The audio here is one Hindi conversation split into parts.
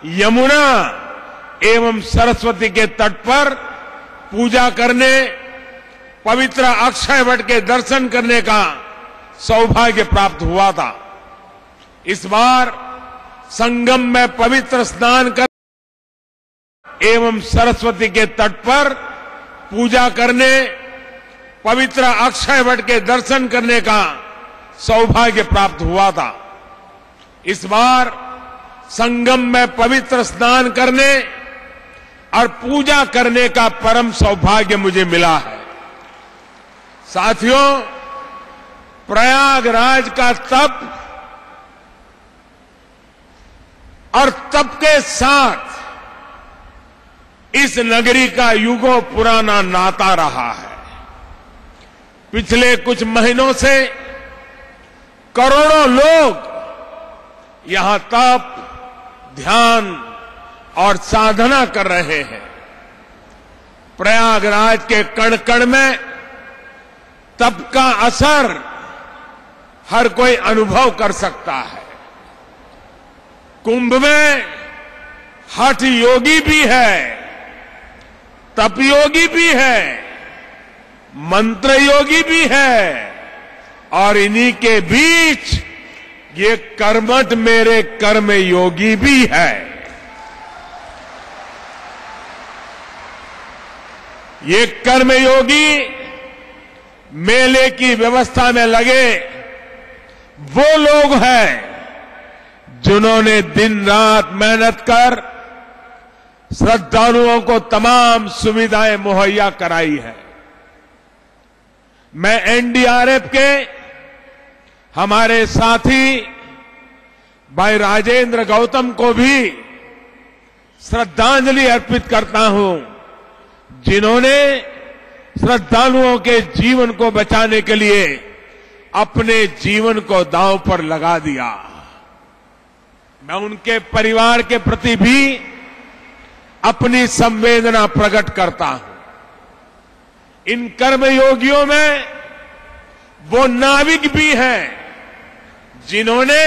यमुना एवं सरस्वती के तट पर पूजा करने, पवित्र अक्षय वट के दर्शन करने का सौभाग्य प्राप्त हुआ था। इस बार संगम में पवित्र स्नान कर एवं सरस्वती के तट पर पूजा करने, पवित्र अक्षय वट के दर्शन करने का सौभाग्य प्राप्त हुआ था। इस बार संगम में पवित्र स्नान करने और पूजा करने का परम सौभाग्य मुझे मिला है। साथियों, प्रयागराज का तप और तप के साथ इस नगरी का युगों पुराना नाता रहा है। पिछले कुछ महीनों से करोड़ों लोग यहां तप, ध्यान और साधना कर रहे हैं। प्रयागराज के कण कण में तप का असर हर कोई अनुभव कर सकता है। कुंभ में हठ योगी भी है, तप योगी भी है, मंत्र योगी भी है और इन्हीं के बीच ये कर्मठ मेरे कर्म योगी भी है। ये कर्म योगी मेले की व्यवस्था में लगे वो लोग हैं जिन्होंने दिन रात मेहनत कर श्रद्धालुओं को तमाम सुविधाएं मुहैया कराई है। मैं एनडीआरएफ के हमारे साथी भाई राजेंद्र गौतम को भी श्रद्धांजलि अर्पित करता हूं, जिन्होंने श्रद्धालुओं के जीवन को बचाने के लिए अपने जीवन को दांव पर लगा दिया। मैं उनके परिवार के प्रति भी अपनी संवेदना प्रकट करता हूं। इन कर्मयोगियों में वो नाविक भी हैं जिन्होंने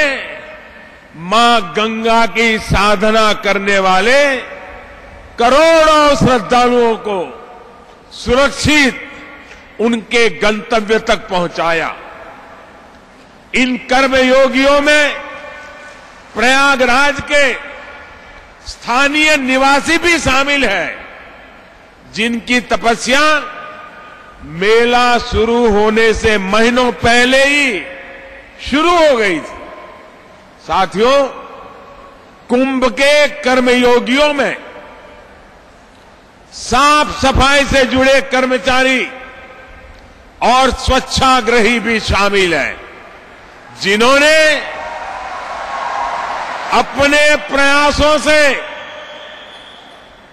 मां गंगा की साधना करने वाले करोड़ों श्रद्धालुओं को सुरक्षित उनके गंतव्य तक पहुंचाया। इन कर्मयोगियों में प्रयागराज के स्थानीय निवासी भी शामिल है, जिनकी तपस्या मेला शुरू होने से महीनों पहले ही शुरू हो गई थी। साथियों, कुंभ के कर्मयोगियों में साफ सफाई से जुड़े कर्मचारी और स्वच्छाग्रही भी शामिल हैं, जिन्होंने अपने प्रयासों से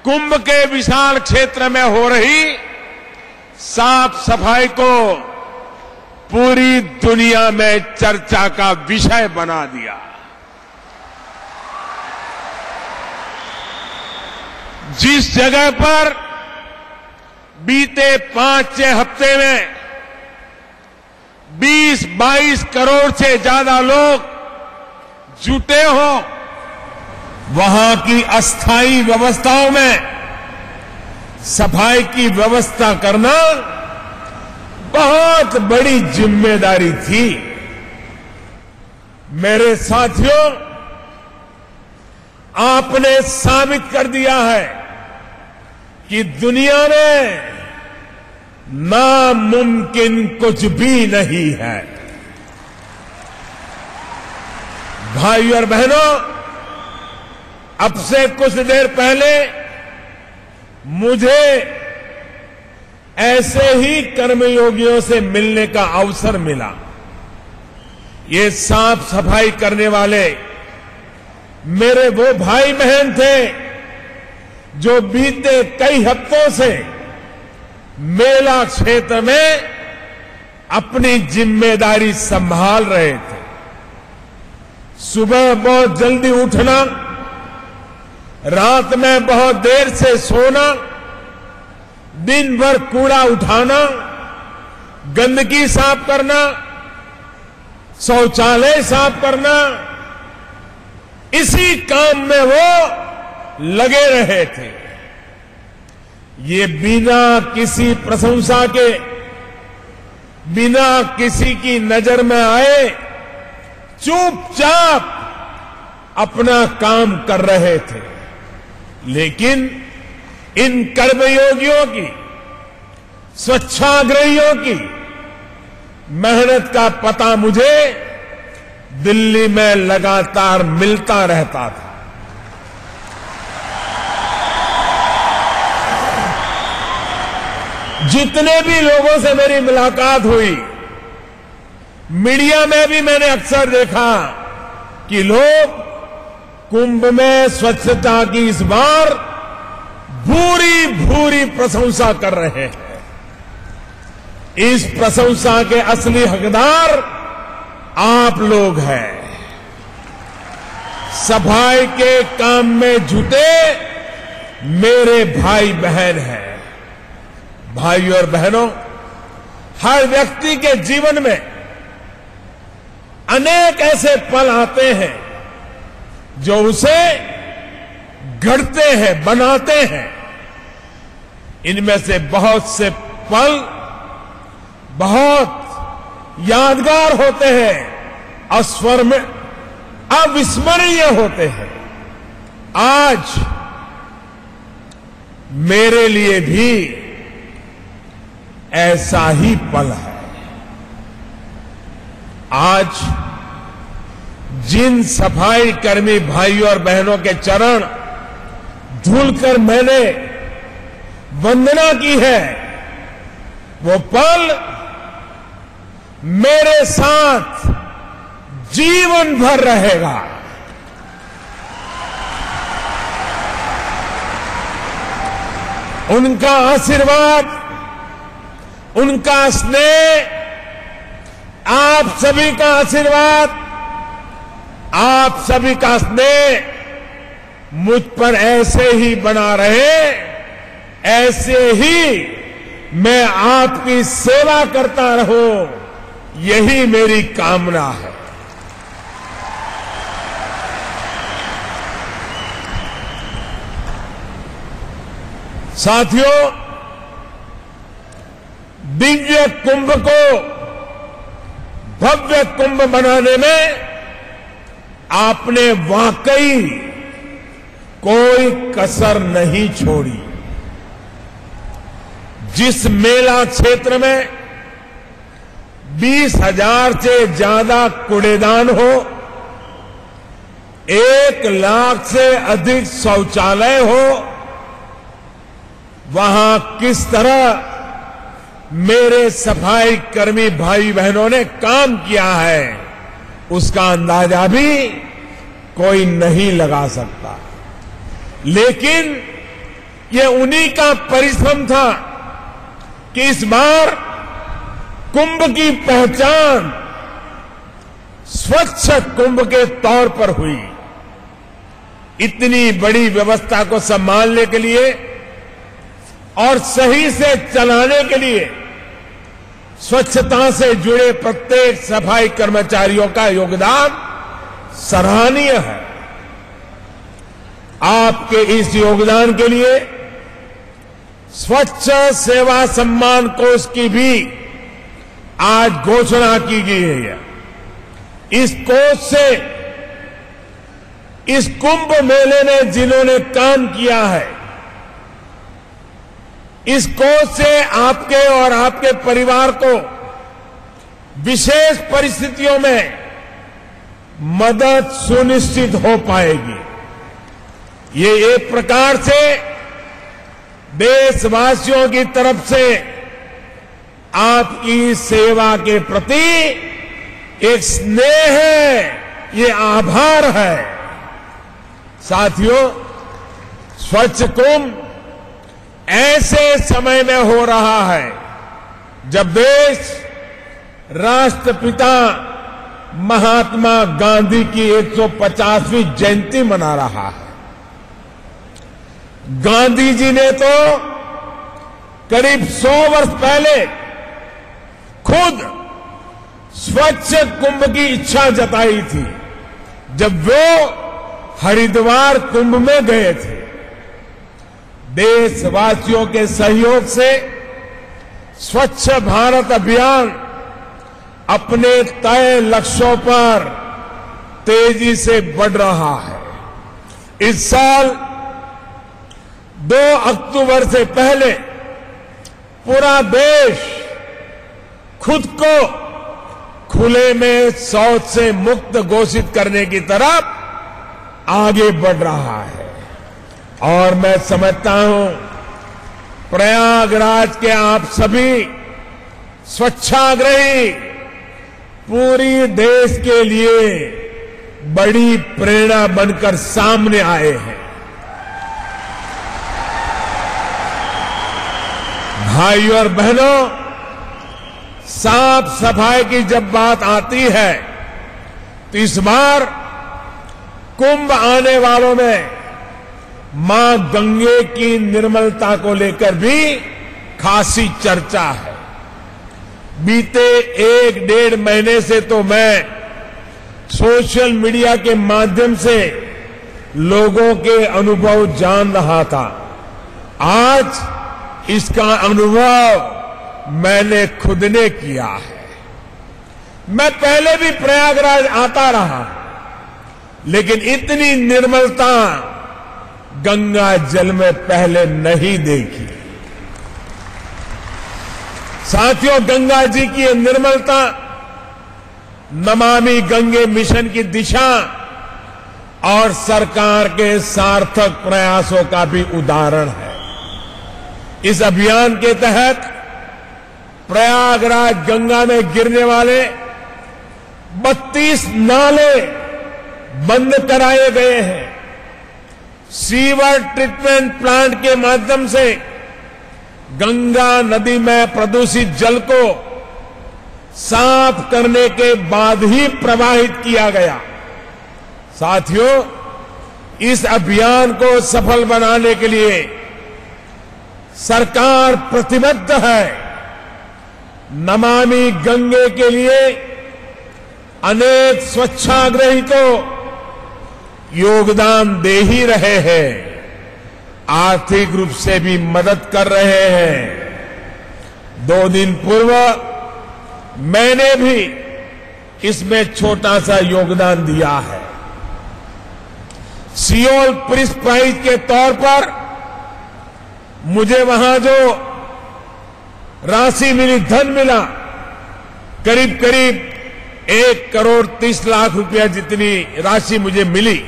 कुंभ के विशाल क्षेत्र में हो रही साफ सफाई को पूरी दुनिया में चर्चा का विषय बना दिया। जिस जगह पर बीते 5-6 हफ्ते में 20-22 करोड़ से ज्यादा लोग जुटे हो, वहां की अस्थायी व्यवस्थाओं में सफाई की व्यवस्था करना बहुत बड़ी जिम्मेदारी थी। मेरे साथियों, आपने साबित कर दिया है कि दुनिया में नामुमकिन कुछ भी नहीं है। भाइयों और बहनों, अब से कुछ देर पहले मुझे ऐसे ही कर्मयोगियों से मिलने का अवसर मिला। ये साफ सफाई करने वाले मेरे वो भाई बहन थे जो बीते कई हफ्तों से मेला क्षेत्र में अपनी जिम्मेदारी संभाल रहे थे। सुबह बहुत जल्दी उठना, रात में बहुत देर से सोना, दिन भर कूड़ा उठाना, गंदगी साफ करना, शौचालय साफ करना, इसी काम में वो लगे रहे थे। ये बिना किसी प्रशंसा के, बिना किसी की नजर में आए चुपचाप अपना काम कर रहे थे। लेकिन इन कर्मयोगियों की, स्वच्छाग्रहियों की मेहनत का पता मुझे दिल्ली में लगातार मिलता रहता था। जितने भी लोगों से मेरी मुलाकात हुई, मीडिया में भी मैंने अक्सर देखा कि लोग कुंभ में स्वच्छता की इस बार भूरी भूरी प्रशंसा कर रहे हैं। इस प्रशंसा के असली हकदार आप लोग हैं। सफाई के काम में जुटे मेरे भाई बहन हैं। भाइयों और बहनों, हर व्यक्ति के जीवन में अनेक ऐसे पल आते हैं जो उसे गढ़ते हैं, बनाते हैं। इनमें से बहुत से पल बहुत यादगार होते हैं, अविस्मरणीय होते हैं। आज मेरे लिए भी ऐसा ही पल है। आज जिन सफाई कर्मी भाइयों और बहनों के चरण धुलकर मैंने वंदना की है, वो पल मेरे साथ जीवन भर रहेगा। उनका आशीर्वाद, उनका स्नेह, आप सभी का आशीर्वाद, आप सभी का स्नेह मुझ पर ऐसे ही बना रहे, ऐसे ही मैं आपकी सेवा करता रहूं, यही मेरी कामना है। साथियों, दिव्य कुंभ को भव्य कुंभ बनाने में आपने वाकई कोई कसर नहीं छोड़ी। जिस मेला क्षेत्र में 20,000 से ज्यादा कूड़ेदान हो, 1 लाख से अधिक शौचालय हो, वहां किस तरह मेरे सफाई कर्मी भाई बहनों ने काम किया है, उसका अंदाजा भी कोई नहीं लगा सकता। लेकिन ये उन्हीं का परिश्रम था कि इस बार कुंभ की पहचान स्वच्छ कुंभ के तौर पर हुई। इतनी बड़ी व्यवस्था को संभालने के लिए और सही से चलाने के लिए स्वच्छता से जुड़े प्रत्येक सफाई कर्मचारियों का योगदान सराहनीय है। आपके इस योगदान के लिए स्वच्छ सेवा सम्मान कोष की भी आज घोषणा की गई है। इस कोष से इस कुंभ मेले में जिन्होंने काम किया है, इस कोष से आपके और आपके परिवार को विशेष परिस्थितियों में मदद सुनिश्चित हो पाएगी। ये एक प्रकार से देशवासियों की तरफ से आपकी सेवा के प्रति एक स्नेह है, ये आभार है। साथियों, स्वच्छ कुंभ ऐसे समय में हो रहा है जब देश राष्ट्रपिता महात्मा गांधी की 150वीं जयंती मना रहा है। गांधी जी ने तो करीब 100 वर्ष पहले खुद स्वच्छ कुंभ की इच्छा जताई थी, जब वो हरिद्वार कुंभ में गए थे। देशवासियों के सहयोग से स्वच्छ भारत अभियान अपने तय लक्ष्यों पर तेजी से बढ़ रहा है। इस साल 2 अक्टूबर से पहले पूरा देश खुद को खुले में शौच से मुक्त घोषित करने की तरफ आगे बढ़ रहा है और मैं समझता हूं प्रयागराज के आप सभी स्वच्छाग्रही पूरी देश के लिए बड़ी प्रेरणा बनकर सामने आए हैं। भाइयों और बहनों, साफ सफाई की जब बात आती है तो इस बार कुंभ आने वालों में मां गंगे की निर्मलता को लेकर भी खासी चर्चा है। बीते 1-1.5 महीने से तो मैं सोशल मीडिया के माध्यम से लोगों के अनुभव जान रहा था। आज इसका अनुभव मैंने खुद ने किया है। मैं पहले भी प्रयागराज आता रहा, लेकिन इतनी निर्मलता गंगा जल में पहले नहीं देखी। साथियों, गंगा जी की ये निर्मलता नमामि गंगे मिशन की दिशा और सरकार के सार्थक प्रयासों का भी उदाहरण है। इस अभियान के तहत प्रयागराज गंगा में गिरने वाले 32 नाले बंद कराए गए हैं। सीवर ट्रीटमेंट प्लांट के माध्यम से गंगा नदी में प्रदूषित जल को साफ करने के बाद ही प्रवाहित किया गया। साथियों, इस अभियान को सफल बनाने के लिए सरकार प्रतिबद्ध है। नमामि गंगे के लिए अनेक स्वच्छाग्रही तो योगदान दे ही रहे हैं, आर्थिक रूप से भी मदद कर रहे हैं। 2 दिन पूर्व मैंने भी इसमें छोटा सा योगदान दिया है। सियोल प्रिस प्राइज के तौर पर मुझे वहां जो राशि मिली, धन मिला, करीब करीब 1 करोड़ 30 लाख रुपया जितनी राशि मुझे मिली,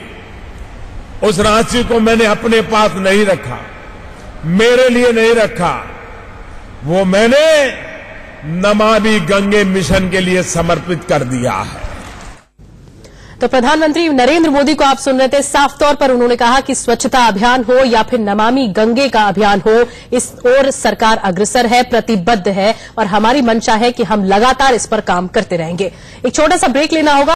उस राशि को मैंने अपने पास नहीं रखा, मेरे लिए नहीं रखा, वो मैंने नमामि गंगे मिशन के लिए समर्पित कर दिया है। तो प्रधानमंत्री नरेंद्र मोदी को आप सुन रहे थे। साफ तौर पर उन्होंने कहा कि स्वच्छता अभियान हो या फिर नमामि गंगे का अभियान हो, इस ओर सरकार अग्रसर है, प्रतिबद्ध है और हमारी मंशा है कि हम लगातार इस पर काम करते रहेंगे। एक छोटा सा ब्रेक लेना होगा।